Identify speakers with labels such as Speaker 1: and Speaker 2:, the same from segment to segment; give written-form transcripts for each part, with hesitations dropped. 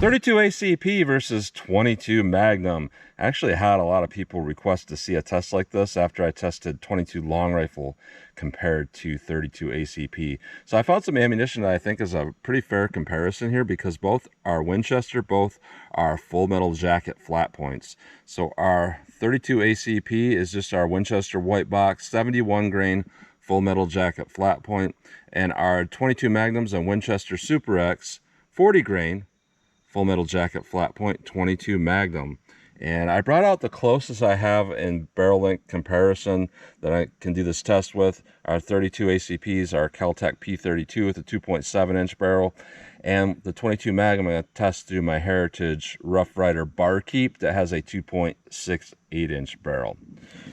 Speaker 1: 32 ACP versus 22 Magnum. I actually had a lot of people request to see a test like this after I tested 22 long rifle compared to 32 ACP. So I found some ammunition that I think is a pretty fair comparison here, because both are Winchester, both are full metal jacket flat points. So our 32 ACP is just our Winchester white box, 71 grain full metal jacket flat point, and our 22 Magnums and Winchester Super X 40 grain full metal jacket flat point 22 Magnum. And I brought out the closest I have in barrel length comparison that I can do this test with. Our 32 ACPs are Kel-Tec P32 with a 2.7 inch barrel, and the 22 Magnum I'm going to test through my Heritage Rough Rider Barkeep that has a 2.68 inch barrel.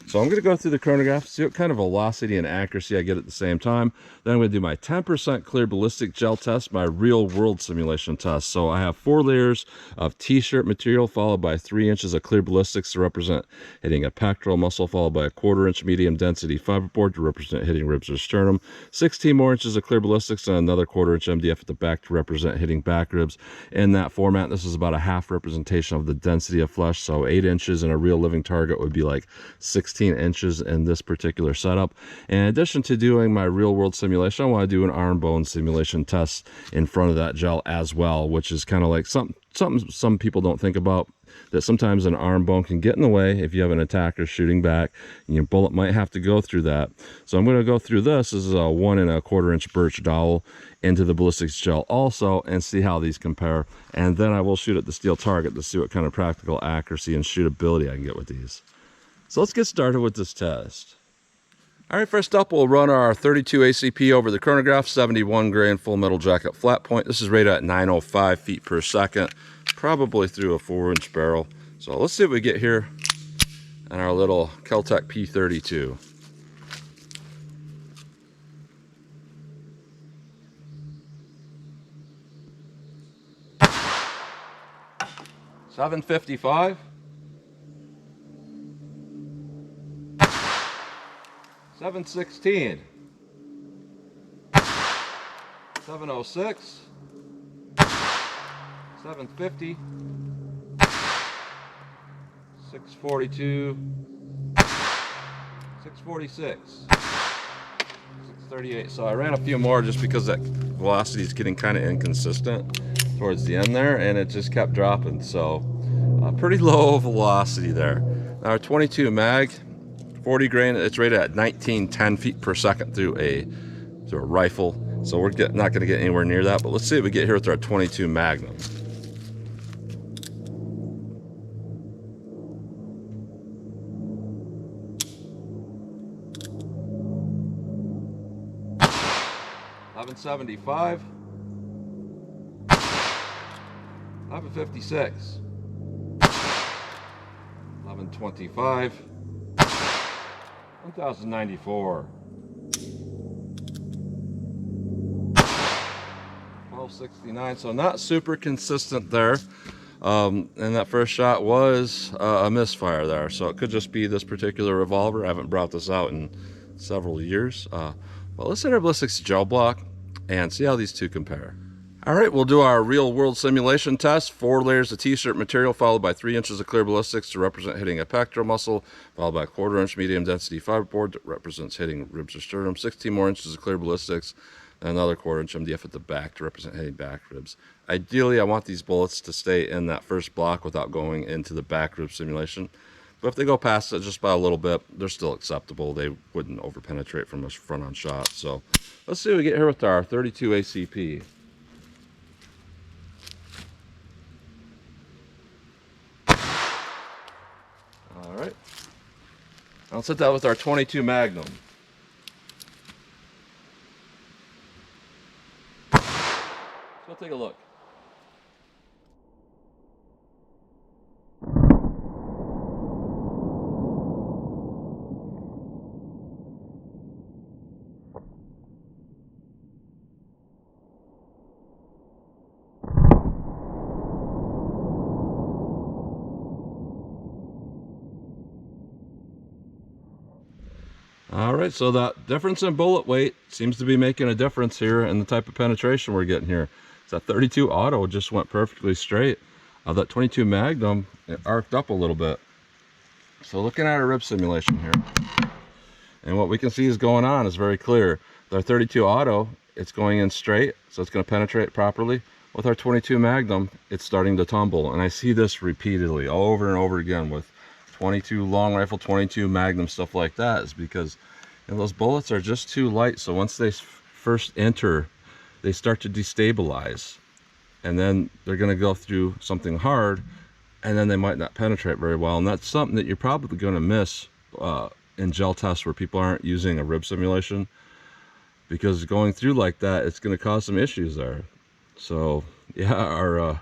Speaker 1: So I'm going to go through the chronograph, see what kind of velocity and accuracy I get at the same time. Then I'm going to do my 10% clear ballistic gel test, my real world simulation test. So I have 4 layers of t-shirt material followed by 3 inches of clear ballistics to represent hitting a pectoral muscle, followed by a 1/4 inch medium density fiberboard to represent hitting ribs or sternum, 16 more inches of clear ballistics, and another 1/4 inch MDF at the back to represent hitting back ribs. In that format, this is about a half representation of the density of flesh. So 8 inches in a real living target would be like 16 inches in this particular setup. In addition to doing my real world simulation, I want to do an arm bone simulation test in front of that gel as well, which is kind of like something some people don't think about, that sometimes an arm bone can get in the way if you have an attacker shooting back, and your bullet might have to go through that. So I'm going to go through this. This is a 1 1/4 inch birch dowel into the ballistics gel also, and see how these compare. And then I will shoot at the steel target to see what kind of practical accuracy and shootability I can get with these. So let's get started with this test. All right, first up, we'll run our 32 ACP over the chronograph, 71 grain full metal jacket flat point. This is rated at 905 feet per second, probably through a 4-inch barrel. So let's see what we get here on our little Kel-Tec P32. .755. 716, 706, 750, 642, 646, 638. So I ran a few more just because that velocity is getting kind of inconsistent towards the end there, and it just kept dropping. So pretty low velocity there. Now our 22 mag, 40 grain, it's rated at 1910 feet per second through a rifle. So we're not going to get anywhere near that, but let's see what we get here with our 22 Magnum. .1175, 1156, 1125, 1094, 1269. So not super consistent there. And that first shot was a misfire there. So it could just be this particular revolver. I haven't brought this out in several years. But let's hit our ballistics gel block and see how these two compare. All right, we'll do our real world simulation test. 4 layers of t-shirt material followed by 3 inches of clear ballistics to represent hitting a pectoral muscle, followed by a 1/4 inch medium density fiberboard that represents hitting ribs or sternum, 16 more inches of clear ballistics, and another 1/4 inch MDF at the back to represent hitting back ribs. Ideally, I want these bullets to stay in that first block without going into the back rib simulation. But if they go past it just by a little bit, they're still acceptable. They wouldn't over penetrate from a front on shot. So let's see what we get here with our 32 ACP. All right, now let's hit that with our 22 Magnum. So we'll take a look. All right, so that difference in bullet weight seems to be making a difference here in the type of penetration we're getting here. So that 32 auto just went perfectly straight. That 22 Magnum, it arced up a little bit. So looking at our rib simulation here, and what we can see is going on is very clear. With our 32 auto, it's going in straight, so it's going to penetrate properly. With our 22 Magnum, it's starting to tumble, and I see this repeatedly over and over again with 22 long rifle, 22 Magnum, stuff like that, is because those bullets are just too light. So once they first enter, they start to destabilize, and then they're going to go through something hard, and then they might not penetrate very well. And that's something that you're probably going to miss in gel tests where people aren't using a rib simulation, because going through like that, it's going to cause some issues there. So yeah, our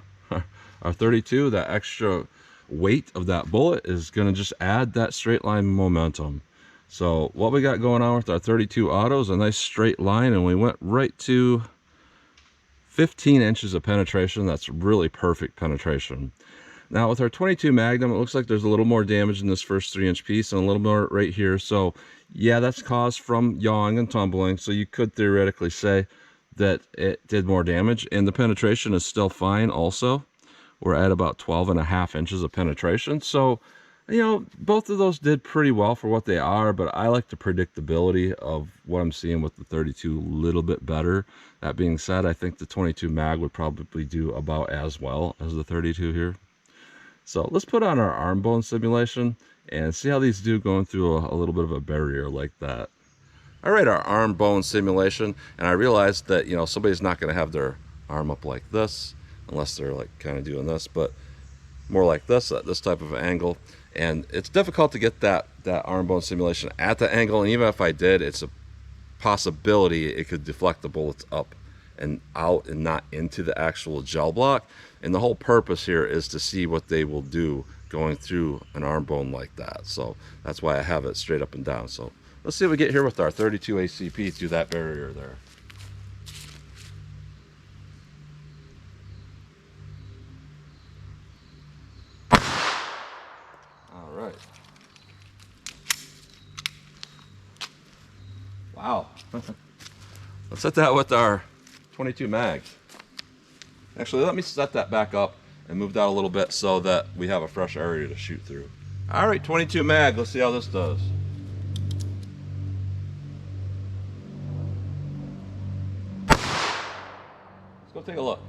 Speaker 1: 32, that extra weight of that bullet is going to just add that straight line momentum. So what we got going on with our 32 autos, a nice straight line, and we went right to 15 inches of penetration. That's really perfect penetration. Now with our 22 Magnum, it looks like there's a little more damage in this first 3-inch piece and a little more right here. So yeah, that's caused from yawing and tumbling. So you could theoretically say that it did more damage, and the penetration is still fine also. We're at about 12.5 inches of penetration. So, you know, both of those did pretty well for what they are, but I like the predictability of what I'm seeing with the 32 a little bit better. That being said, I think the 22 Mag would probably do about as well as the 32 here. So let's put on our arm bone simulation and see how these do going through a little bit of a barrier like that. All right, our arm bone simulation, and I realized that, you know, somebody's not going to have their arm up like this unless they're like kind of doing this, but more like this, at this type of angle. And it's difficult to get that arm bone simulation at the angle, and even if I did, it's a possibility it could deflect the bullets up and out and not into the actual gel block. And the whole purpose here is to see what they will do going through an arm bone like that. So that's why I have it straight up and down. So let's see what we get here with our 32 ACP through that barrier there. All right. Wow. Let's set that with our 22 mags. Actually, let me set that back up and move that a little bit so that we have a fresh area to shoot through. All right, 22 mag. Let's see how this does. Let's go take a look.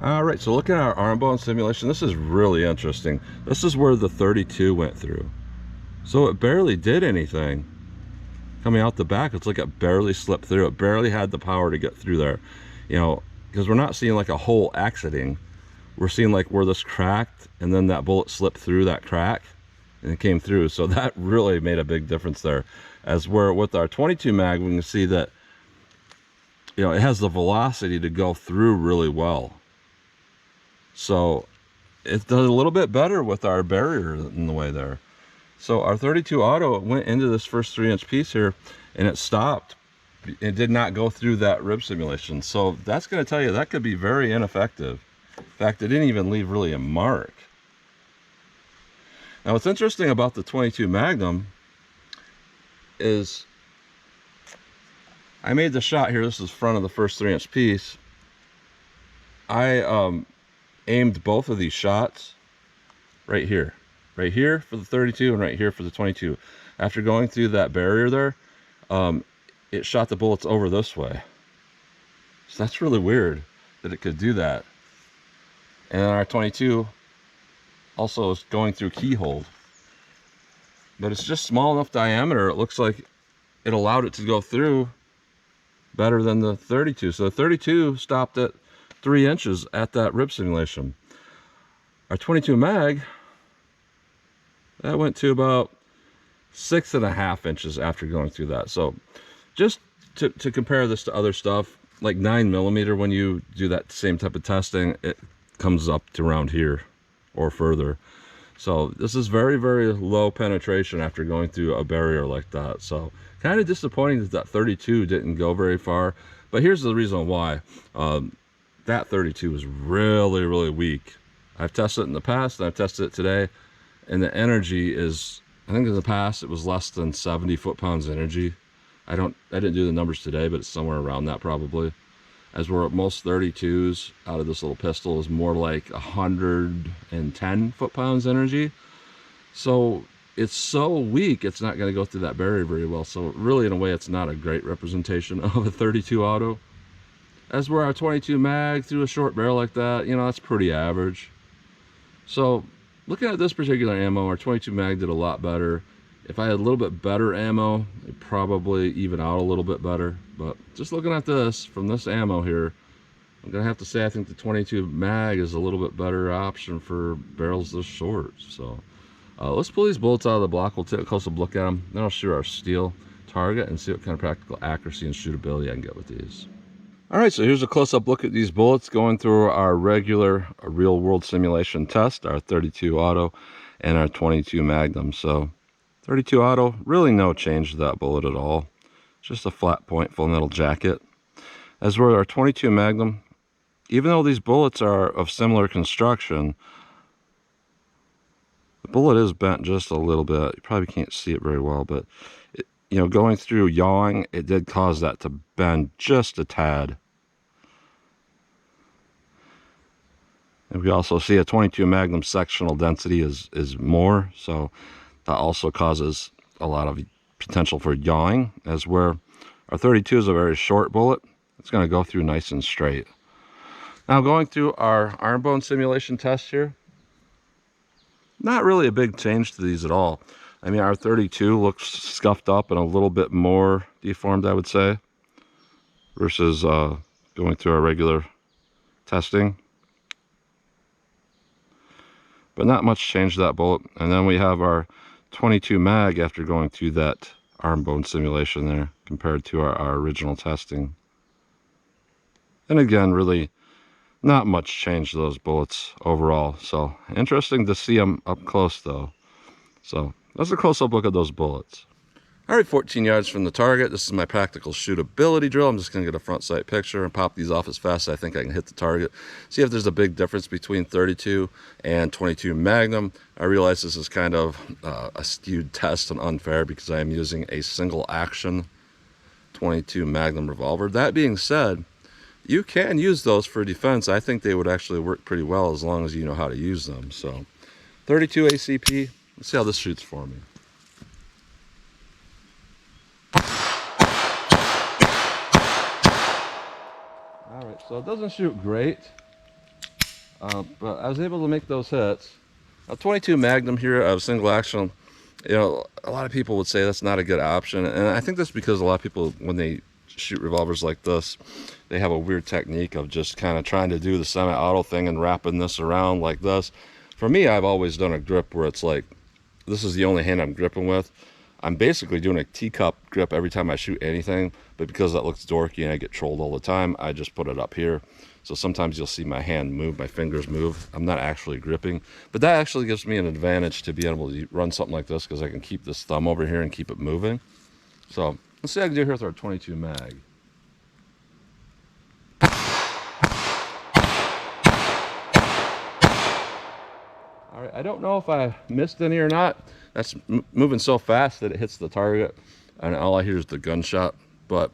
Speaker 1: All right, so looking at our arm bone simulation, this is really interesting. This is where the 32 went through. So it barely did anything. Coming out the back, it's like it barely slipped through. It barely had the power to get through there. You know, because we're not seeing like a hole exiting. We're seeing like where this cracked and then that bullet slipped through that crack and it came through. So that really made a big difference there. As where with our 22 mag, we can see that, you know, it has the velocity to go through really well. So it does a little bit better with our barrier in the way there. So our 32 auto went into this first 3-inch piece here and it stopped. It did not go through that rib simulation. So that's going to tell you that could be very ineffective. In fact, it didn't even leave really a mark. Now what's interesting about the 22 Magnum is I made the shot here. This is front of the first 3-inch piece. I aimed both of these shots right here for the 32 and right here for the 22. After going through that barrier there, it shot the bullets over this way. So that's really weird that it could do that. And then our 22 also is going through keyhole, but it's just small enough diameter. It looks like it allowed it to go through better than the 32. So the 32 stopped at 3 inches at that rib simulation. Our 22 mag, that went to about 6.5 inches after going through that. So just to compare this to other stuff, like 9mm, when you do that same type of testing, it comes up to around here or further. So this is very, very low penetration after going through a barrier like that. So kind of disappointing that that 32 didn't go very far. But here's the reason why. That 32 is really, really weak. I've tested it in the past and I've tested it today, and the energy is, I think in the past it was less than 70 foot-pounds energy. I didn't do the numbers today, but it's somewhere around that probably. As where most 32s out of this little pistol is more like 110 foot-pounds energy. So it's so weak, it's not going to go through that barrier very well. So really, in a way, it's not a great representation of a 32 auto. As where our 22 mag through a short barrel like that, you know, that's pretty average. So looking at this particular ammo, our 22 mag did a lot better. If I had a little bit better ammo, it'd probably even out a little bit better. But just looking at this, from this ammo here, I'm gonna have to say I think the 22 mag is a little bit better option for barrels this short. So let's pull these bullets out of the block. We'll take a closer look at them. Then I'll shoot our steel target and see what kind of practical accuracy and shootability I can get with these. All right, so here's a close-up look at these bullets going through our regular real-world simulation test, our 32 auto and our 22 Magnum. So 32 auto, really no change to that bullet at all. Just a flat point full metal jacket. As where our 22 Magnum, even though these bullets are of similar construction, the bullet is bent just a little bit. You probably can't see it very well, but you know, going through yawing, it did cause that to bend just a tad. And we also see a 22 Magnum sectional density is more, so that also causes a lot of potential for yawing, as where our 32 is a very short bullet. It's going to go through nice and straight. Now going through our arm bone simulation test here, not really a big change to these at all. I mean, our 32 looks scuffed up and a little bit more deformed, I would say, versus going through our regular testing. But not much change to that bullet. And then we have our 22 mag after going through that arm bone simulation there compared to our original testing. And again, really not much change to those bullets overall. So interesting to see them up close though. So let's a close-up look at those bullets. All right, 14 yards from the target. This is my practical shootability drill. I'm just going to get a front sight picture and pop these off as fast as I think I can hit the target. See if there's a big difference between 32 and 22 Magnum. I realize this is kind of a skewed test and unfair because I am using a single action 22 Magnum revolver. That being said, you can use those for defense. I think they would actually work pretty well as long as you know how to use them. So 32 ACP. Let's see how this shoots for me. Alright, so it doesn't shoot great, but I was able to make those hits. A 22 Magnum here of single action, you know, a lot of people would say that's not a good option. And I think that's because a lot of people, when they shoot revolvers like this, they have a weird technique of just kind of trying to do the semi-auto thing and wrapping this around like this. For me, I've always done a grip where it's like, this is the only hand I'm gripping with. I'm basically doing a teacup grip every time I shoot anything, but because that looks dorky and I get trolled all the time, I just put it up here. So sometimes you'll see my hand move, my fingers move. I'm not actually gripping, but that actually gives me an advantage to be able to run something like this because I can keep this thumb over here and keep it moving. So let's see what I can do here with our 22 mag. All right, I don't know if I missed any or not. That's moving so fast that it hits the target, and all I hear is the gunshot. But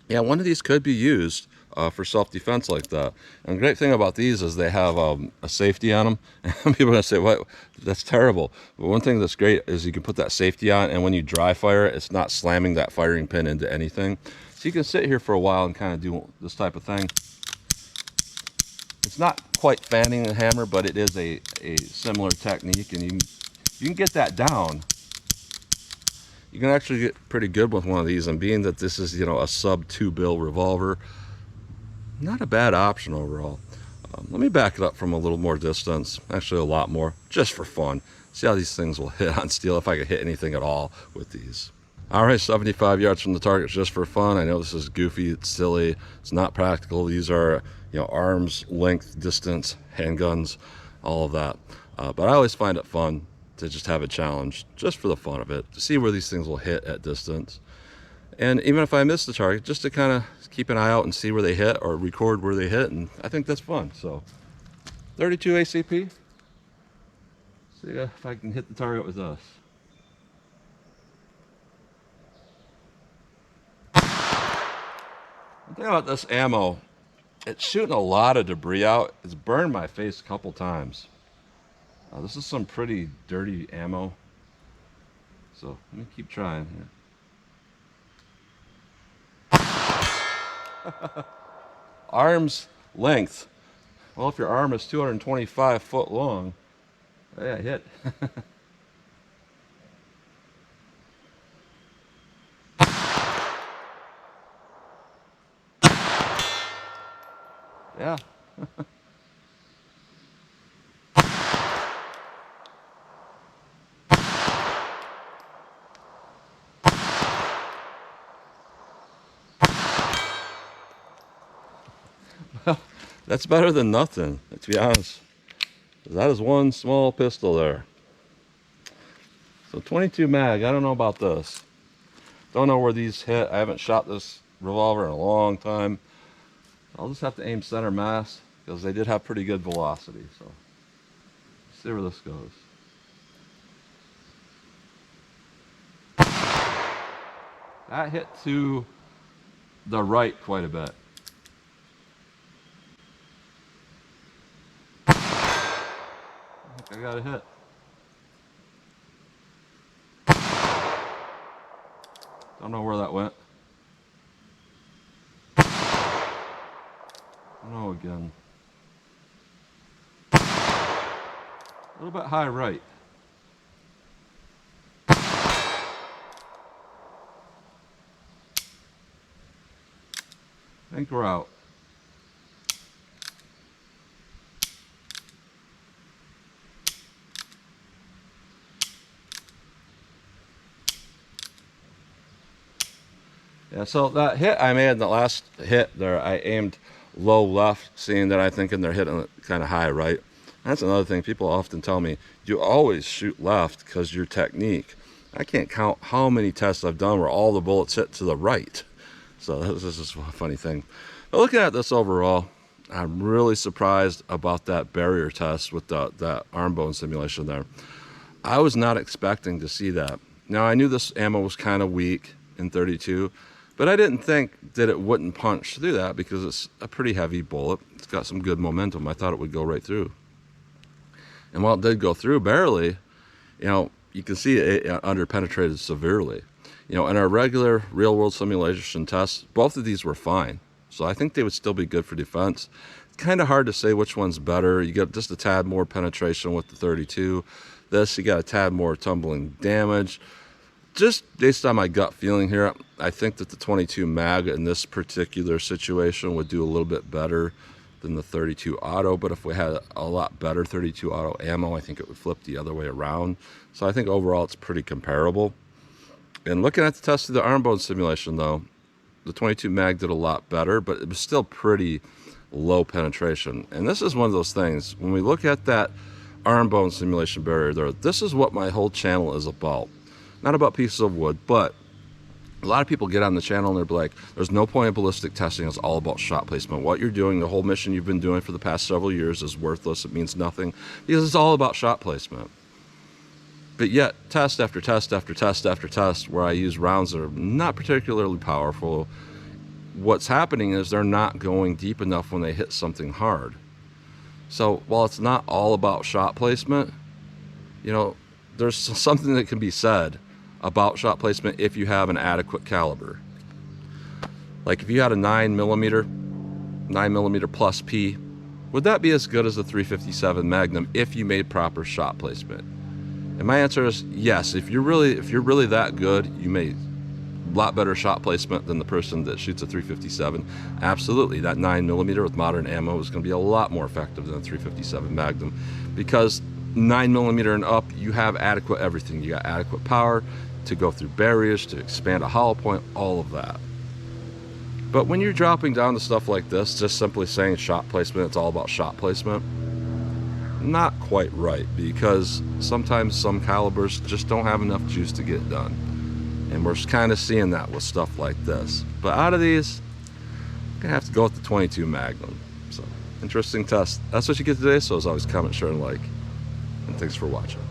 Speaker 1: yeah, one of these could be used for self-defense like that. And the great thing about these is they have a safety on them. And people are gonna say, "What? That's terrible." But one thing that's great is you can put that safety on, and when you dry fire it, it's not slamming that firing pin into anything. So you can sit here for a while and kind of do this type of thing. It's not quite fanning the hammer, but it is a similar technique, and you can get that down. You can actually get pretty good with one of these, and being that this is, you know, a sub 2 bill revolver, not a bad option overall. Let me back it up from a little more distance, actually a lot more, just for fun. See how these things will hit on steel, if I could hit anything at all with these. All right, 75 yards from the target, just for fun. I know this is goofy, it's silly, it's not practical. These are, you know, arm's length distance handguns, all of that. But I always find it fun to just have a challenge, just for the fun of it, to see where these things will hit at distance. And even if I miss the target, just to kind of keep an eye out and see where they hit, or record where they hit, and I think that's fun. So 32 ACP. See if I can hit the target with this. The thing about this ammo, it's shooting a lot of debris out. It's burned my face a couple times. This is some pretty dirty ammo. So let me keep trying here. Arm's length. Well, if your arm is 225 foot long, yeah, hit. Yeah. Well, that's better than nothing, to be honest. That is one small pistol there. So 22 mag, I don't know about this. Don't know where these hit. I haven't shot this revolver in a long time. I'll just have to aim center mass, because they did have pretty good velocity. So let's see where this goes. That hit to the right quite a bit. I think I got a hit. Don't know where that went. No, again. A little bit high right. I think we're out. Yeah, so that hit I made, the last hit there, I aimed low left, seeing that I think they're hitting it kind of high right. That's another thing people often tell me, you always shoot left because your technique. I can't count how many tests I've done where all the bullets hit to the right. So this is a funny thing. But looking at this overall, I'm really surprised about that barrier test with that arm bone simulation there. I was not expecting to see that. Now, I knew this ammo was kind of weak in 32, but I didn't think that it wouldn't punch through that, because it's a pretty heavy bullet. It's got some good momentum. I thought it would go right through. And while it did go through barely, you know, you can see it underpenetrated severely. You know, in our regular real-world simulation tests, both of these were fine. So I think they would still be good for defense. It's kind of hard to say which one's better. You get just a tad more penetration with the 32. This, you got a tad more tumbling damage. Just based on my gut feeling here, I think that the 22 mag in this particular situation would do a little bit better than the 32 auto, but if we had a lot better 32 auto ammo, I think it would flip the other way around. So I think overall it's pretty comparable. And looking at the test of the arm bone simulation though, the 22 mag did a lot better, but it was still pretty low penetration. And this is one of those things, when we look at that arm bone simulation barrier there, this is what my whole channel is about. Not about pieces of wood, but a lot of people get on the channel and they're like, there's no point in ballistic testing, it's all about shot placement. What you're doing, the whole mission you've been doing for the past several years is worthless, it means nothing, because it's all about shot placement. But yet, test after test after test after test, where I use rounds that are not particularly powerful, what's happening is they're not going deep enough when they hit something hard. So while it's not all about shot placement, you know, there's something that can be said about shot placement if you have an adequate caliber. Like if you had a 9mm plus P, would that be as good as the 357 Magnum if you made proper shot placement? And my answer is yes. If you're really that good, you made a lot better shot placement than the person that shoots a 357. Absolutely, that 9mm with modern ammo is going to be a lot more effective than a 357 Magnum, because 9mm and up, you have adequate everything. You got adequate power to go through barriers, to expand a hollow point, all of that. But when you're dropping down to stuff like this, just simply saying shot placement, it's all about shot placement, not quite right, because sometimes some calibers just don't have enough juice to get done. And we're kind of seeing that with stuff like this. But out of these, I'm gonna have to go with the 22 Magnum. So, interesting test. That's what you get today. So as always, comment, share, and like. And thanks for watching.